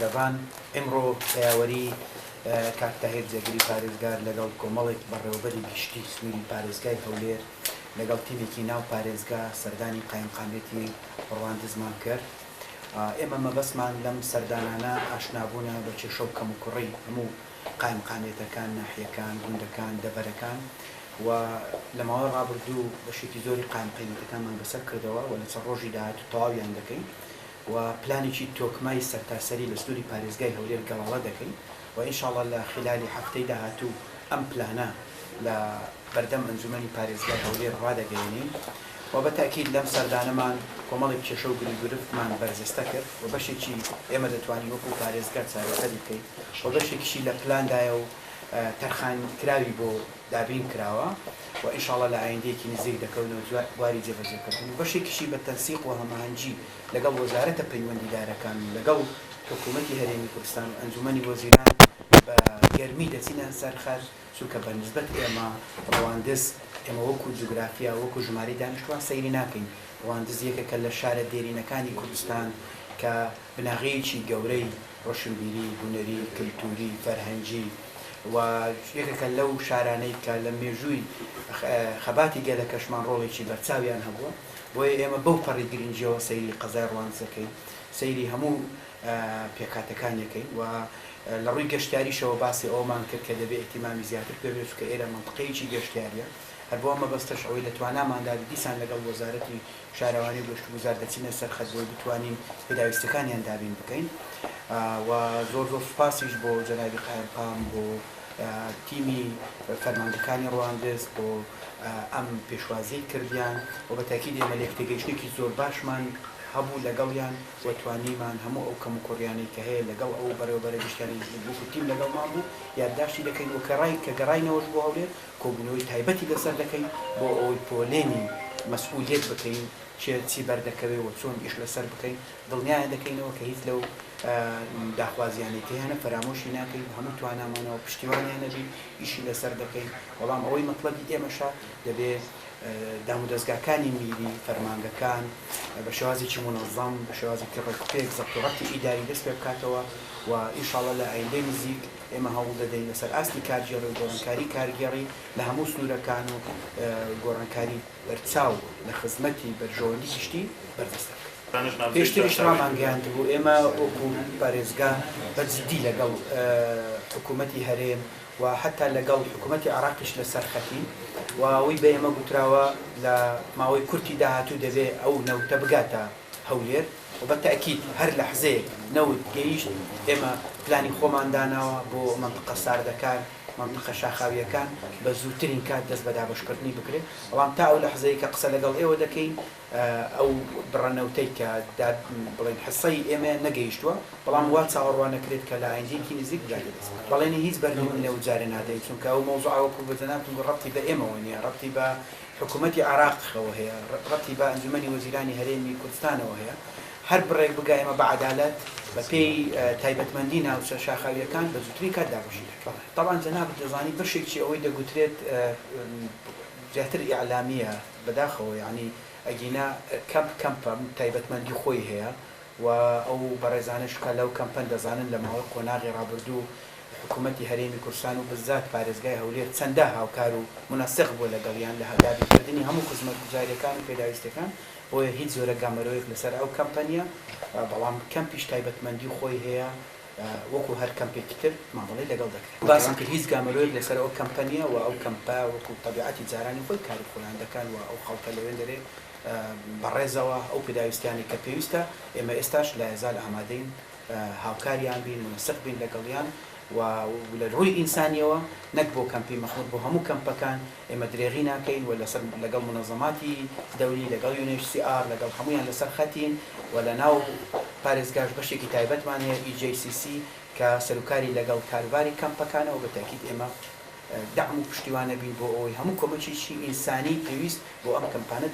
لەبان ئەمڕۆ پێیاوەری کاک تاهیر جێگری پارێزگار لەگەڵ کۆمەڵێک بەڕێوەبەری گشتی سنووری پارێزگای هەولێر لەگەڵ تیمێکی ناو پارێزگا سەردانی قایمقامێتی ڕەواندزمان کرد. ئێمە مەبەستمان لەم سەردانانە ئاشنابوونە بە کێشە و کەم و کوڕی هەموو قایمقامێتەکان، ناحیەکان، گوندەکان، دەبەرەکان و لە ماوەی ڕابردوو بەشێکی زۆری قایمقامێتەکانمان بەسەر کردەوە و لە چەند ڕۆژی داهاتوو تەواویان دەکەین و پلانێکی تۆکمای سەرتاسەری لە سنووری پارێزگای هەولێر گەڵاڵە دەکەین و ئینشاڵڵا لە خلالی هەفتەی داهاتوو ئەم پلانە لە بەردەم ئەنجومەنی پارێزگای هەولێر ڕادەگەیەنین و بەتاکید لەم سەردانەمان کۆمەڵێک کێشە و گرفتمان بەرزەستە کرد و بەشێکی ئێمە دەتوانین وەکو پارێزگار چارەسەری بکەین و بەشێکیشی لە پلاندایە و تەرخان کراوی بۆ دابین کراوە و ئینشاڵڵا لە ئایندەیەکی نزیک دەکەونەوە بواری جێبەجێکردن و بەشێکیشی بە تەنسیق و هەماهەنگی لەگەڵ وەزارەتە پەیوەندیدارەکان لەگەڵ حکوومەتی هەرێمی کوردستان و ئەنجومەنی وەزیران بە گەرمی دەچینە سەر خەر چونکە بەنسبەت ئێمە ڕەواندز ئێمە وەکو جوگرافیا وەکو ژماری دانیشتوان سەیری ناکەین. ڕەواندز یەکێکە لە شارە دێرینەکانی کوردستان کە بناغەیەکی گەورەی ڕۆشنبیری، هونەری، کلتوری، فەرهەنگی و یەکێکە لەو شارانەی کە لە مێژووی خەباتی گەلەکەشمان ڕۆڵێکی بەرچاویان هەبووە بۆیە ئێمە بەو پەڕی گرنگیەوە سەیری قەزای ڕەواندزەکەین، سەیری هەموو پێکاتەکانیەکەین و لە ڕووی گەشتیاریشەوە باسی ئەومان کرد کە دەبێت ئیهتیمامی زیاتر پێبێت کە ئێرە مەنطقەیەکی گەشتیاریە هەر بۆ مەبەستەش ئەوەی لە تواناماندا دیسان لەگەڵ وەزارەتی شارەوانی گەشتوگوزار دەچینە سەر خەت بۆی بتوانین پێداویستەکانیان دابین بکەین و زۆر سوپاسیش بۆ جەنابی قایمقام بۆ تیمی فەرماندەکانی ڕەواندز بۆ ئەم پێشوازی کردیان و بەتاکید ئێمە لە یەکتێگەیشتێکی زۆر باشمان هەبوو لەگەڵیان و توانیمان هەموو ئەو کەم و کوڕیانەی کە هەیە لەگەڵ ئەو بەڕێوەبەرە گشتیانی بوو تیم لەگەڵمان بوو یادداشتی دەکەین و کە گەڕاینەوەش بۆ هەولێر کۆبوونەوەی تایبەتی لەسەر دەکەین بۆ ئەوەی پۆلێنی مەسئولیت بکەین چی بەردەکەوێت و چۆن ئیش لەسەر بکەین دڵنیایان دەکەینەوە کە هیچ لەو داخوازیانەی هەیە فەرامۆشی ناکەین هەموو توانامانەوە پشتیوانیان نەبی ئیشی لەسەر دەکەین بەڵام ئەوەی مەطلەبی ئێمەشە دەبێت دام و دەستگاکانی میری فەرمانگەکان بە شێوازێکی منەظەم بە شێوازێکی ڕێکوپێک زەبطوڕەتی ئیداری دەست پێ بکاتەوە و ئینشاڵڵا لە ئایندەی نزیک ئێمە هەوڵ دەدەین لەسەر ئاستی کارگێڕی و گۆڕانکاری کارگێڕی لە هەموو سنوورەکان و گۆڕانکاری بەرچاو لە خزمەتی بەرژەوەندی گشتی بەردەست دەکەین. پێشتریش ڕامانگەیاند بوو ئێمە وەکو پارێزگا بەجددی لەگەڵ حکوومەتی هەرێم و حتا لەگەڵ حکوومەتی عێراقیش لەسەر خەتین و ئەوەی بە ئێمە گوتراوە لە ماوەی کورتی داهاتوو دەبێت ئەو نەوتە بگاتە هەولێر و بەتاکید هەر لەحزەیەک نەوت گەیشت ئێمە پلانی خۆمان داناوە بۆ مەنطقە ساردەکان مەنطقە شاخاویەکان بە زووترین کات دەست بە دابەشکردنی بکرێت بەڵام تا ئەو لەحزەیە کە قسە لەگەڵ ئێوە دەکەین ئەو بڕەنەوتەی کە بڵێن حسەی ئێمە نەگەیشتووە بەڵام وا چاوەڕوان نەکرێت کە لە ئایندەیەکی نزیک بگاتێت بەڵێنی هیچ بەرنامەی لەو جارە نادەین چونکە ئەو مەوزوعە وەکو بەجەنابتون ڕەبتی بە ئێمەوە نییە ڕەبتی بە حکوومەتی عێراقەوە هەیە ڕەبتی بە ئەنجومەنی وەزیرانی هەرێمی کوردستانەوە هەیە هەر بڕێک بگا ئێمە بە عەدالەت بە پێی تایبەتمەندی ناوچە شاخاویەکان بە زووتری کات دابەشی دەکەین. طبعاً جەناب دەزانی بەشێکی ئەوەی دەگوترێت زیاتر ئیعلامیە بەداخەوە یعنی ئەگینا کەمپە تایبەتمەندی خۆی هەیە و ئەو بەڕێزانش کە لەو کەمپەن دەزانن لە ماوەی قۆناغی ڕابردوو حکوومەتی هەرێمی کوردستان و بزات پارێزگای هەولێر چەندە هاوکار و مناسق بووە لەگەڵیان لە دابینکردنی هەموو خزمەتگوزاریەکان و پێداویستەکان بۆیە هیچ زۆرە گامەرۆیەک لەسەر ئەو کەمپەنیە بەڵام کەمپیش تایبەتمەندی خۆی هەیە وەکو هەر کەمپێکی تر مامەڵەی لەگەڵ دەکرێت باسم کرد هیچ گامەرۆیەک لەسەر ئەو کەمپەنیە و ئەو کەمپە وەکو تەبیعەتی جارانی خۆی کاری خۆیان دەکەن و ئەو خەڵکە لەوێن دەرێ بەڕێزەوە ئەو پێداویستیانی کە پێویستە ئێمە ئێستاش لە هێزار ئامادەین هاوکاریان بین مناسق بین لەگەڵیان و لە ڕووی ئینسانیەوە نەک بۆ کەمپی مەخموود بۆ هەموو کەمپەکان ئێمە درێغی ناکەین و لەسەر لەگەڵ منەظەماتی دەولی لەگەڵ UNHCR لەگەڵ هەمویان لەسەر خەتین و لە ناو پارێزگاش بەشێکی تایبەتمان هەیە EJCC کە سەرۆکاری لەگەڵ کاروباری کەمپەکانەوە بەتاکید ئێمە دعم و پشتیوانە بین بۆ ئەوەی هەموو کۆمەکێکی ئینسانی پێویست بۆ ئەم کەمپانە